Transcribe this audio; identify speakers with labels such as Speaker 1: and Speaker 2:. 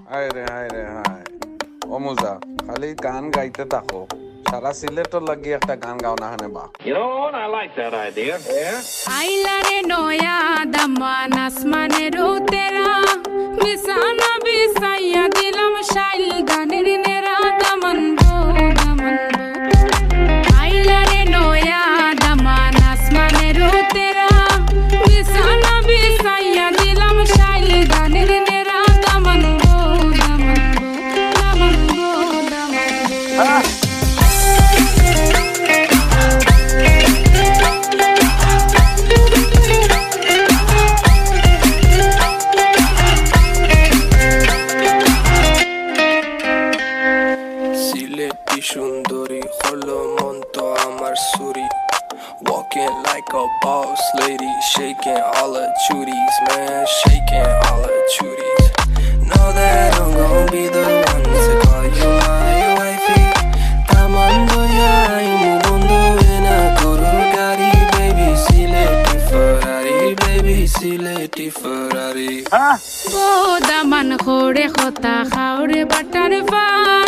Speaker 1: হায় রে হায় রে হায় অমুজা খালি গান গাইতে থাকো সারা সিলেটর লাগি একটা গান গাও না হানে বা
Speaker 2: You know what? I like that idea. Yeah.
Speaker 3: আইলারে নয়া দামান আসমানের উতেরা বিছানা বিছাইয়া দিলাম শাইল গানের নেরা দামান গো দামান গো আইলারে নয়া দামান আসমানের উতেরা বিছানা বিছাইয়া দিলাম শাইল গানের নেরা দামান গো দামান গো দামান গো দামান গো
Speaker 4: সিলেটি সুন্দরী হলো মন তো আমার সুরি Walking like a boss lady, shaking all her chuties, man, shaking all her chuties. Know that I'm gon' be the one to call you my wifey. Tamando ya imu mundo ena guru gari, baby, Sileti Ferrari, baby, Sileti Ferrari.
Speaker 3: Go Daman খোড়ে খতা খাওরে butter পান